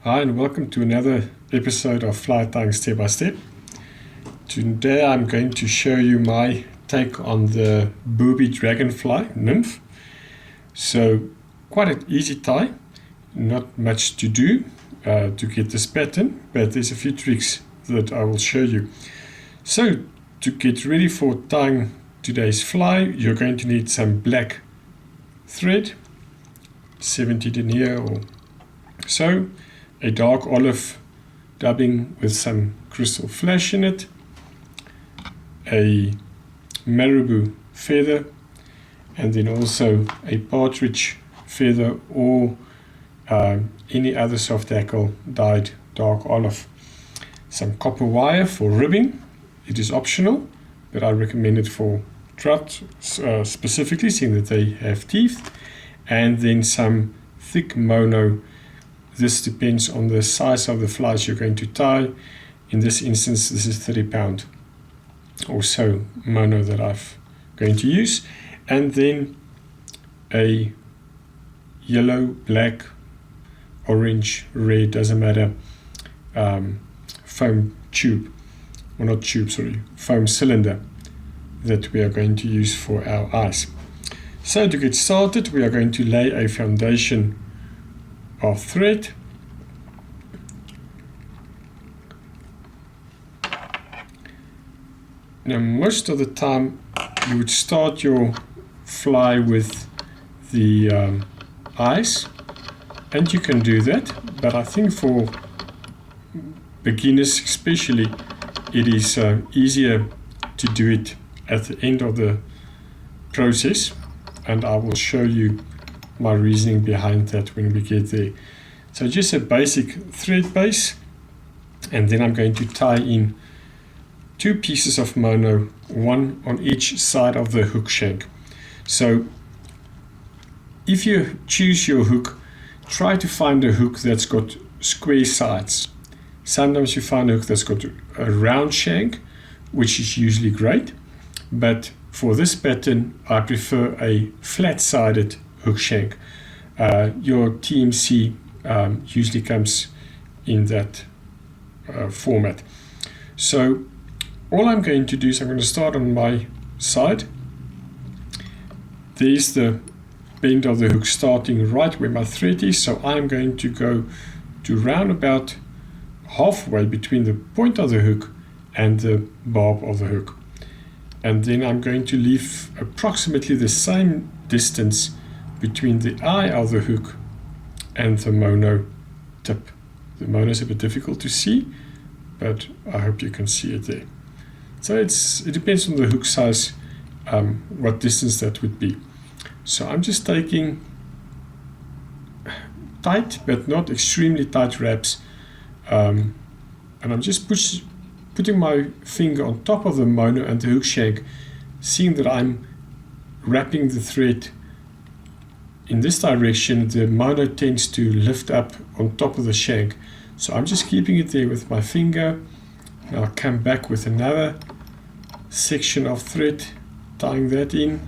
Hi and welcome to another episode of Fly Tying Step by Step. Today I'm going to show you my take on the Booby dragonfly Nymph. So quite an easy tie, not much to do to get this pattern, but there's a few tricks that I will show you. So to get ready for tying today's fly, you're going to need some black thread, 70 denier or so, a dark olive dubbing with some crystal flash in it, a marabou feather, and then also a partridge feather or any other soft tackle dyed dark olive. Some copper wire for ribbing. It is optional, but I recommend it for trout specifically, seeing that they have teeth, and then some thick mono. This depends on the size of the flies you're going to tie. In this instance, this is 30 pound or so mono that I'm going to use. And then a yellow, black, orange, red, doesn't matter, foam tube, or not tube, sorry, foam cylinder that we are going to use for our eyes. So to get started, we are going to lay a foundation of thread. Now most of the time you would start your fly with the eyes, and you can do that, but I think for beginners especially it is easier to do it at the end of the process, and I will show you my reasoning behind that when we get there. So just a basic thread base, and then I'm going to tie in 2 pieces of mono, one on each side of the hook shank. So if you choose your hook, try to find a hook that's got square sides. Sometimes you find a hook that's got a round shank, which is usually great, but for this pattern I prefer a flat-sided hook shank. Your TMC usually comes in that format. So all I'm going to do is I'm going to start on my side. There's the bend of the hook starting right where my thread is, so I'm going to go to round about halfway between the point of the hook and the barb of the hook. And then I'm going to leave approximately the same distance between the eye of the hook and the mono tip. The mono is a bit difficult to see, but I hope you can see it there. So it depends on the hook size, what distance that would be. So I'm just taking tight but not extremely tight wraps, and I'm just putting my finger on top of the mono and the hook shank, seeing that I'm wrapping the thread in this direction. The mono tends to lift up on top of the shank, so I'm just keeping it there with my finger. I'll come back with another section of thread, tying that in,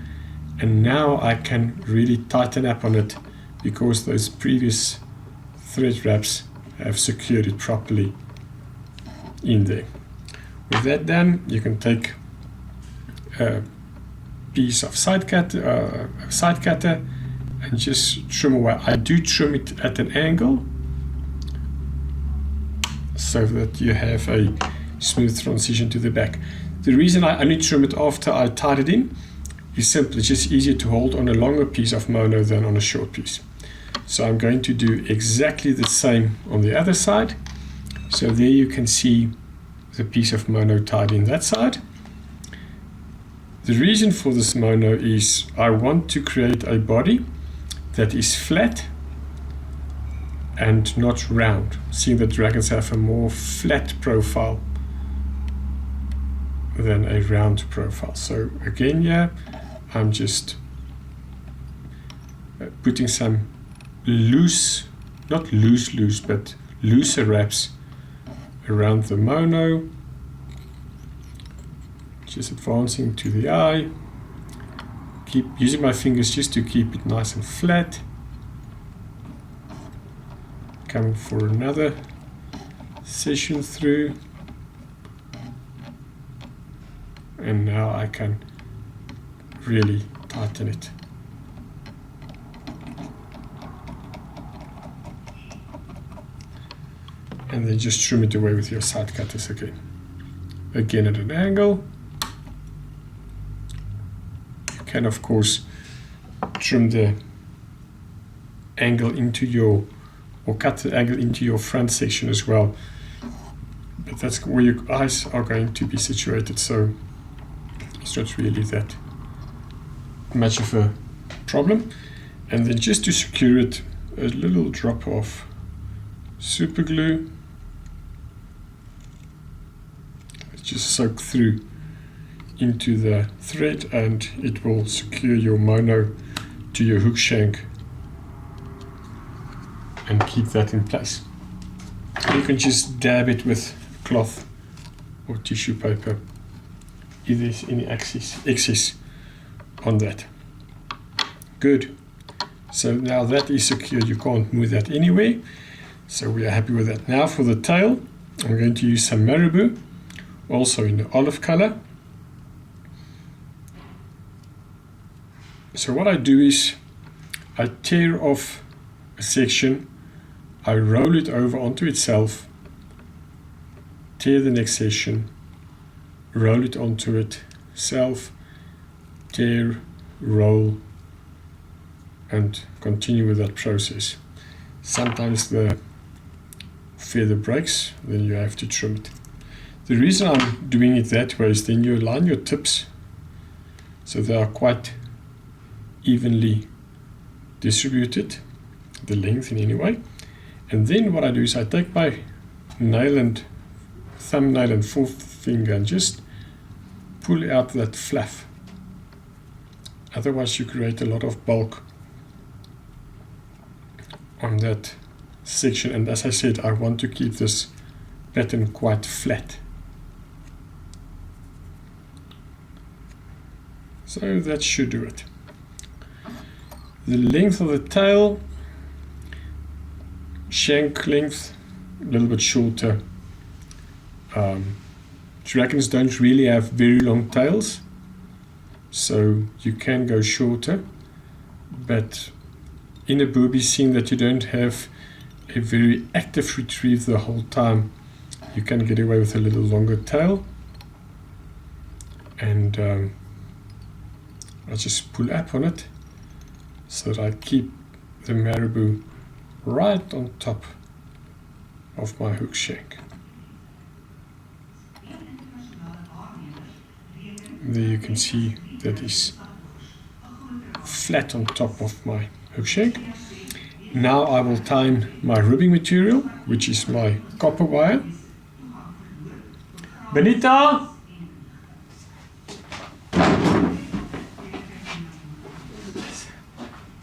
and now I can really tighten up on it because those previous thread wraps have secured it properly in there. With that done, you can take a piece of side cutter and just trim away. I do trim it at an angle so that you have a smooth transition to the back. The reason I only trim it after I tied it in is simply it's just easier to hold on a longer piece of mono than on a short piece. So I'm going to do exactly the same on the other side. So there you can see the piece of mono tied in that side. The reason for this mono is I want to create a body that is flat and not round, seeing that dragons have a more flat profile than a round profile. So again, yeah, I'm just putting some loose, not loose, but looser wraps around the mono, just advancing to the eye. Keep using my fingers just to keep it nice and flat. come for another session through, and now I can really tighten it. And then just trim it away with your side cutters again. Again at an angle. You can of course trim the angle into your, or cut the angle into your front section as well. But that's where your eyes are going to be situated, so it's not really that much of a problem. And then just to secure it, a little drop of super glue. Just soak through into the thread, and it will secure your mono to your hook shank and keep that in place. You can just dab it with cloth or tissue paper if there's any excess on that. Good. So now that is secured, you can't move that anywhere. So we are happy with that. Now for the tail, I'm going to use some marabou, also in the olive color. So what I do is I tear off a section, I roll it over onto itself, tear the next section, roll it onto itself, tear, roll, and continue with that process. Sometimes the feather breaks, then you have to trim it. The reason I'm doing it that way is then you align your tips so they are quite evenly distributed, the length in any way. And then what I do is I take my nail and thumbnail and forefinger and just pull out that fluff. Otherwise you create a lot of bulk on that section, and as I said, I want to keep this pattern quite flat. So that should do it. The length of the tail, shank length, a little bit shorter. Dragons don't really have very long tails, so you can go shorter, but in a booby, seeing that you don't have a very active retrieve the whole time, you can get away with a little longer tail. And I'll just pull up on it so that I keep the marabou right on top of my hook shank. There you can see that is flat on top of my hook shank. Now I will tie my ribbing material, which is my copper wire. Benita!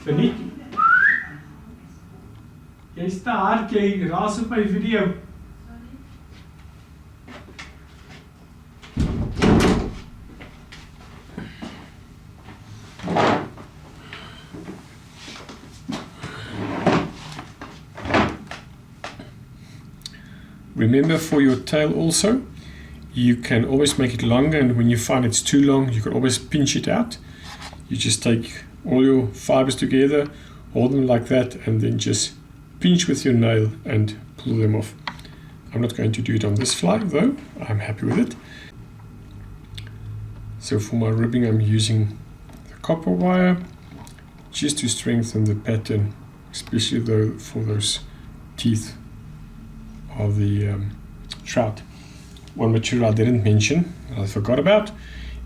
Benita? Jy is te hard, jy raas op my video. Remember, for your tail also, you can always make it longer, and when you find it's too long, you can always pinch it out. You just take all your fibers together, hold them like that, and then just pinch with your nail and pull them off. I'm not going to do it on this fly though, I'm happy with it. So for my ribbing, I'm using the copper wire just to strengthen the pattern, especially though for those teeth of the trout. One material I didn't mention, I forgot about,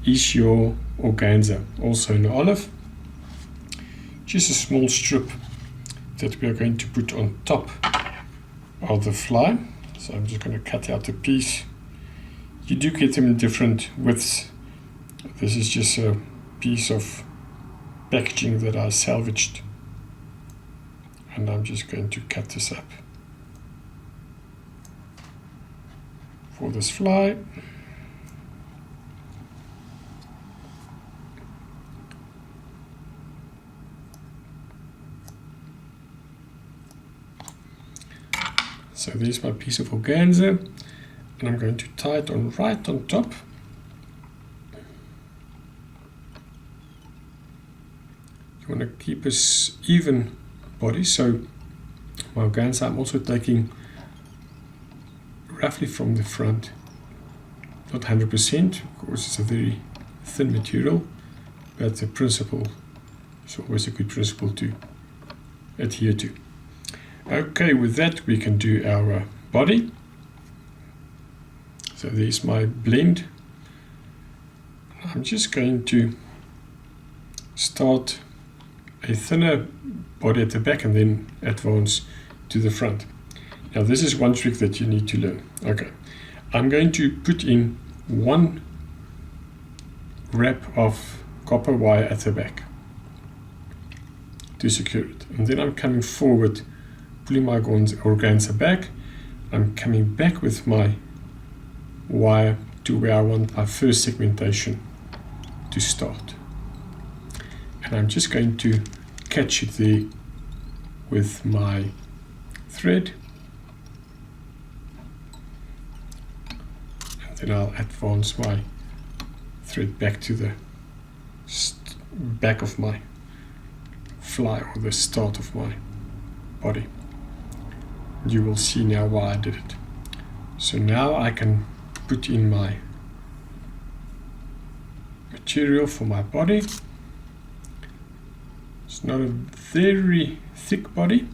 is your organza, also in olive. Just a small strip that we are going to put on top of the fly. So I'm just going to cut out a piece. You do get them in different widths. This is just a piece of packaging that I salvaged, and I'm just going to cut this up for this fly. So there's my piece of organza, and I'm going to tie it on right on top. You want to keep a even body, so my organza I'm also taking roughly from the front, not 100%, of course it's a very thin material, but the principle is always a good principle to adhere to. Okay, with that we can do our body. So there's my blend. I'm just going to start a thinner body at the back and then advance to the front. Now this is one trick that you need to learn. Okay, I'm going to put in one wrap of copper wire at the back to secure it, and then I'm coming forward, pulling my organza back. I'm coming back with my wire to where I want my first segmentation to start, and I'm just going to catch it there with my thread, and then I'll advance my thread back to the back of my fly, or the start of my body. You will see now why I did it. So now I can put in my material for my body. It's not a very thick body,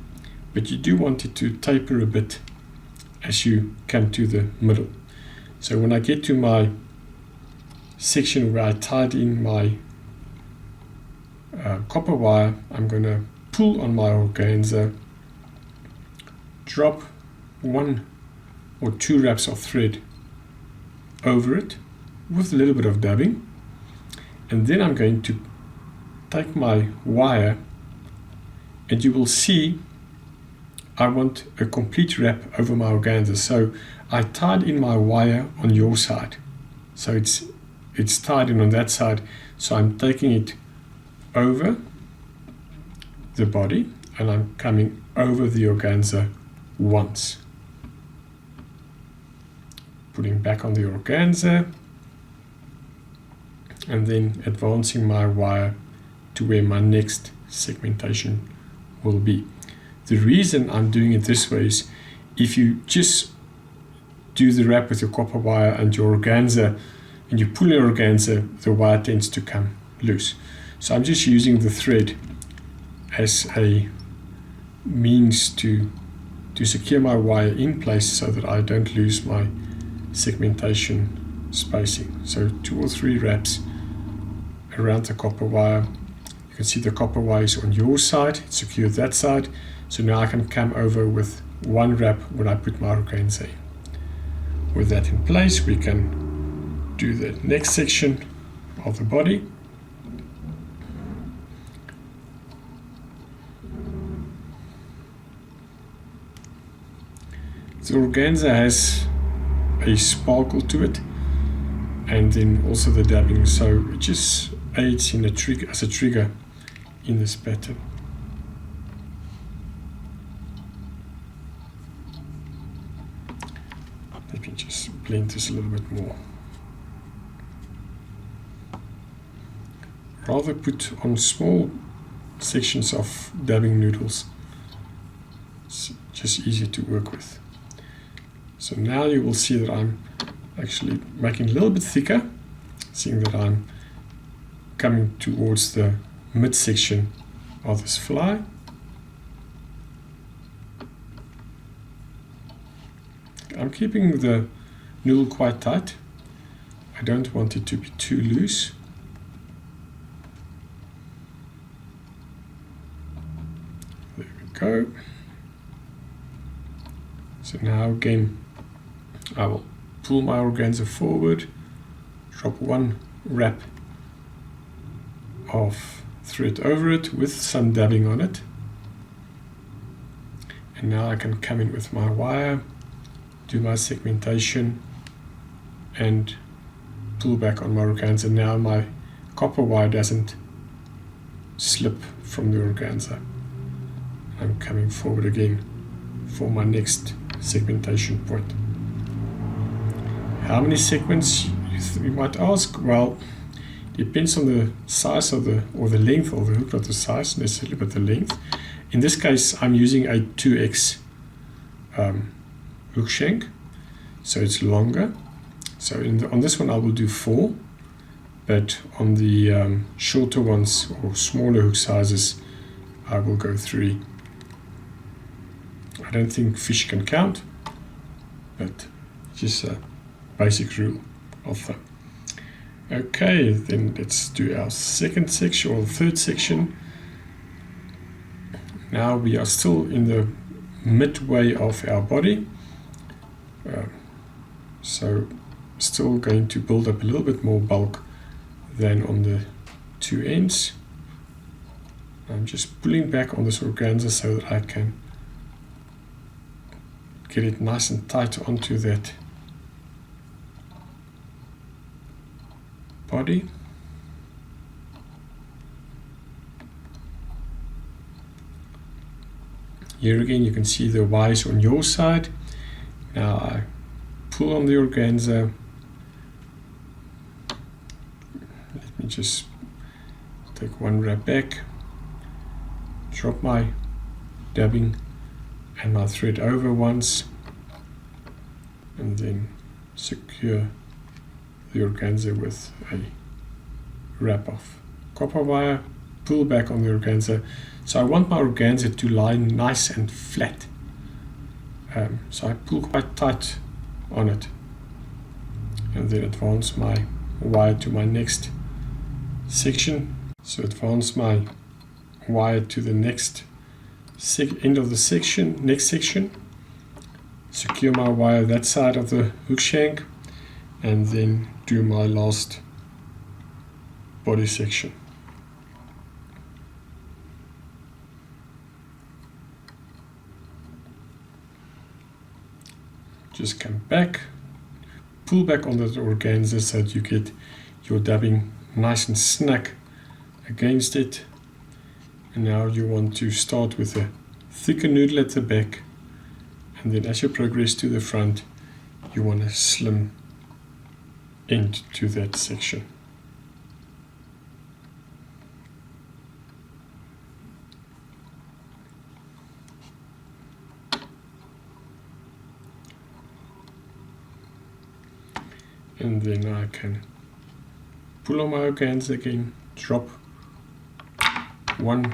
but you do want it to taper a bit as you come to the middle. So when I get to my section where I tied in my copper wire, I'm going to pull on my organza, drop 1 or 2 wraps of thread over it with a little bit of dabbing, and then I'm going to take my wire, and you will see I want a complete wrap over my organza. So I tied in my wire on your side, so it's tied in on that side, so I'm taking it over the body and I'm coming over the organza once, putting back on the organza, and then advancing my wire to where my next segmentation will be. The reason I'm doing it this way is if you just do the wrap with your copper wire and your organza and you pull your organza, the wire tends to come loose. So I'm just using the thread as a means to secure my wire in place so that I don't lose my segmentation spacing. So 2 or 3 wraps around the copper wire. You can see the copper wire is on your side, it's secured that side. So now I can come over with 1 wrap when I put my organza in. With that in place, we can do the next section of the body. The organza has a sparkle to it, and then also the dabbing, so it just aids in as a trigger in this pattern. Let me just blend this a little bit more. Rather put on small sections of dabbing noodles. It's just easier to work with. So now you will see that I'm actually making a little bit thicker, seeing that I'm coming towards the midsection of this fly. I'm keeping the noodle quite tight. I don't want it to be too loose. There we go. So now again, I will pull my organza forward, drop 1 wrap of thread over it with some dabbing on it, and now I can come in with my wire, do my segmentation, and pull back on my organza. Now my copper wire doesn't slip from the organza. I'm coming forward again for my next segmentation point. How many sequins, you might ask? Well, depends on the size of the, or the length of the hook, not the size necessarily, but the length. In this case, I'm using a 2x hook shank, so it's longer. So on this one I will do 4, but on the shorter ones or smaller hook sizes, I will go 3. I don't think fish can count, but just a basic rule of thumb. Okay, then let's do our second section or third section. Now we are still in the midway of our body, so still going to build up a little bit more bulk than on the two ends. I'm just pulling back on this organza so that I can get it nice and tight onto that body. Here again you can see the Y's on your side. Now I pull on the organza. Let me just take one wrap back, drop my dabbing and my thread over once, and then secure the organza with a wrap of copper wire, pull back on the organza. So I want my organza to lie nice and flat. So I pull quite tight on it and then advance my wire to my next section. So advance my wire to the next end of the section, next section, secure my wire that side of the hook shank, and then do my last body section. Just come back, pull back on that organza so that you get your dabbing nice and snug against it. And now you want to start with a thicker noodle at the back, and then as you progress to the front, you want a slim end to that section. And then I can pull on my organza again, drop one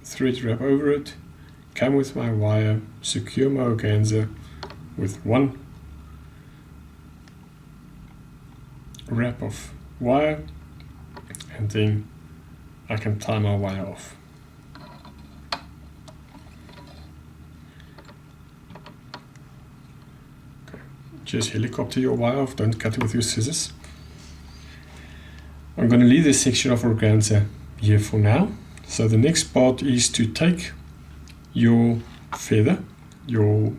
thread wrap over it, come with my wire, secure my organza with one wrap of wire, and then I can tie my wire off. Just helicopter your wire off, don't cut it with your scissors. I'm going to leave this section of organza here for now. So the next part is to take your feather, your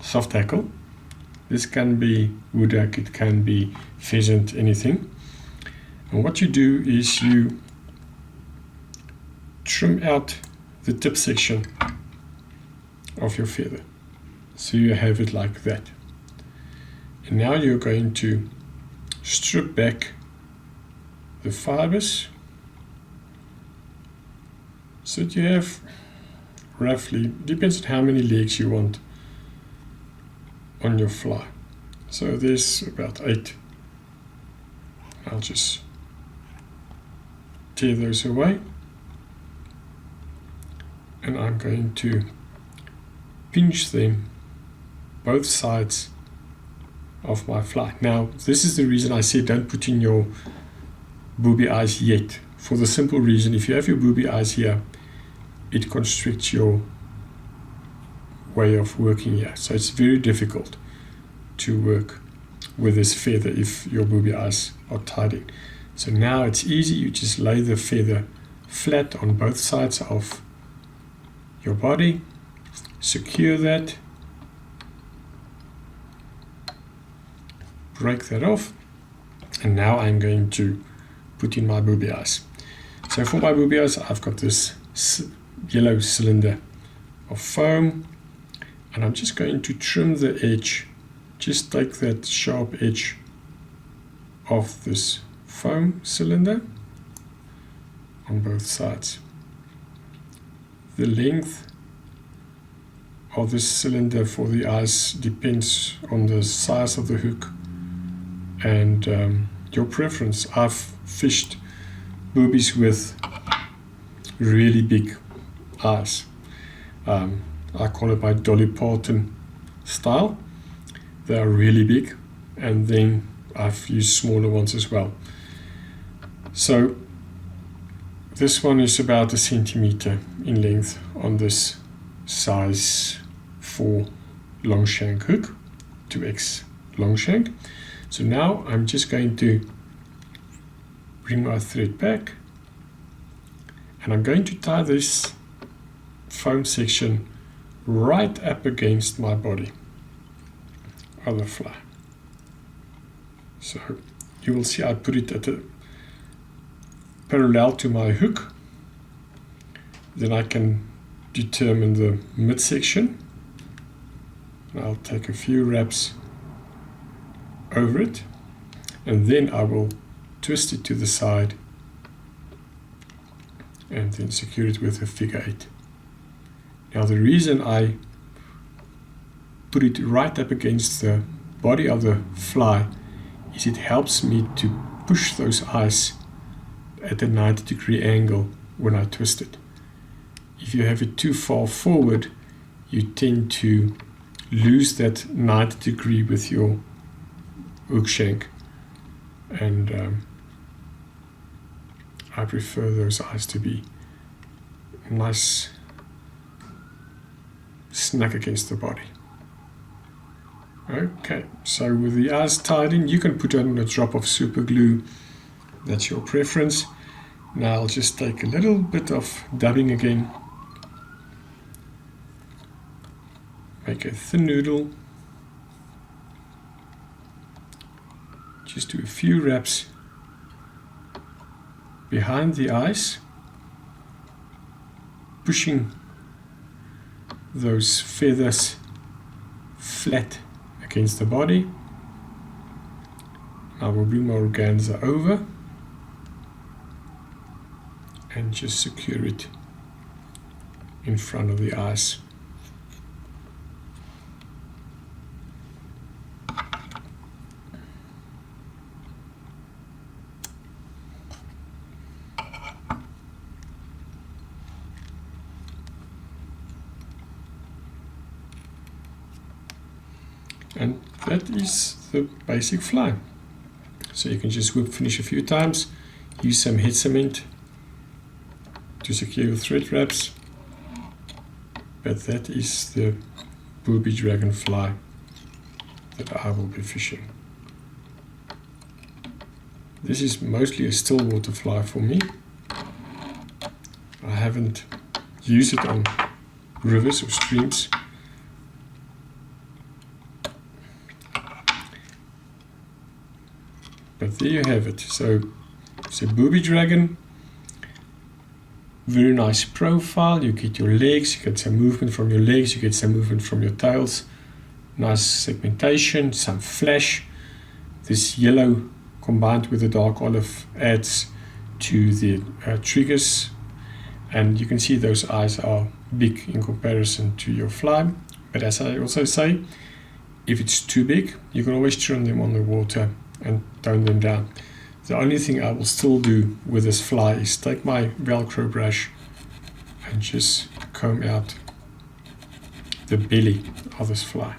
soft tackle. This can be wood duck, it can be pheasant, anything. And what you do is you trim out the tip section of your feather. So you have it like that. And now you're going to strip back the fibers so that you have roughly, depends on how many legs you want on your fly. So there's about 8. I'll just tear those away, and I'm going to pinch them both sides of my fly. Now this is the reason I say don't put in your booby eyes yet, for the simple reason if you have your booby eyes here, it constricts your way of working here, so it's very difficult to work with this feather if your booby eyes are tied in. So now it's easy, you just lay the feather flat on both sides of your body, secure that, break that off, and now I'm going to put in my booby eyes. So for my booby eyes, I've got this yellow cylinder of foam, and I'm just going to trim the edge, just take that sharp edge of this foam cylinder on both sides. The length of this cylinder for the eyes depends on the size of the hook and your preference. I've fished boobies with really big eyes. I call it my Dolly Parton style. They are really big, and then I've used smaller ones as well. So this one is about 1 centimeter in length on this size 4 long shank hook, 2X long shank. So now I'm just going to bring my thread back, and I'm going to tie this foam section right up against my body of the fly. So you will see I put it at a parallel to my hook. Then I can determine the midsection. I'll take a few wraps over it, and then I will twist it to the side and then secure it with a figure 8. Now the reason I put it right up against the body of the fly is it helps me to push those eyes at a 90-degree angle when I twist it. If you have it too far forward, you tend to lose that 90 degree with your hook shank, and I prefer those eyes to be nice, snug against the body. Okay, so with the eyes tied in, you can put on a drop of super glue, that's your preference. Now I'll just take a little bit of dubbing again, make a thin noodle, just do a few wraps behind the eyes, pushing those feathers flat against the body. I will bring my organza over and just secure it in front of the eyes. And that is the basic fly. So you can just whip finish a few times, use some head cement to secure your thread wraps. But that is the Booby dragonfly that I will be fishing. This is mostly a still water fly for me. I haven't used it on rivers or streams. But there you have it. So it's a Booby dragon. Very nice profile. You get your legs, you get some movement from your legs, you get some movement from your tails. Nice segmentation, some flash. This yellow combined with the dark olive adds to the triggers. And you can see those eyes are big in comparison to your fly. But as I also say, if it's too big, you can always trim them on the water and tone them down. The only thing I will still do with this fly is take my Velcro brush and just comb out the belly of this fly.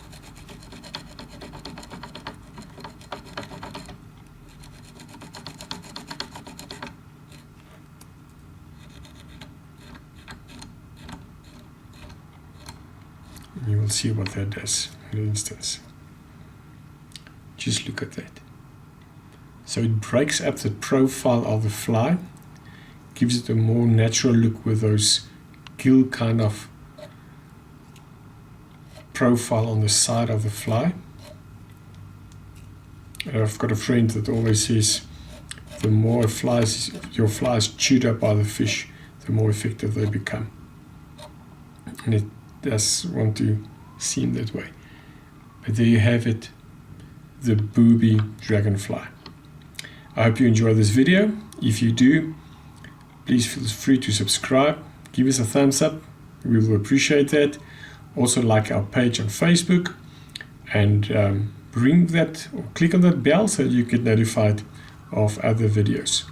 And you will see what that does in an instance. Just look at that. So it breaks up the profile of the fly, gives it a more natural look with those gill kind of profile on the side of the fly. And I've got a friend that always says the more your fly is chewed up by the fish, the more effective they become. And it does want to seem that way. But there you have it, the Booby dragonfly. I hope you enjoy this video. If you do, please feel free to subscribe. Give us a thumbs up. We will appreciate that. Also like our page on Facebook and ring that or click on that bell so you get notified of other videos.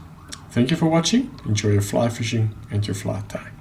Thank you for watching. Enjoy your fly fishing and your fly tying.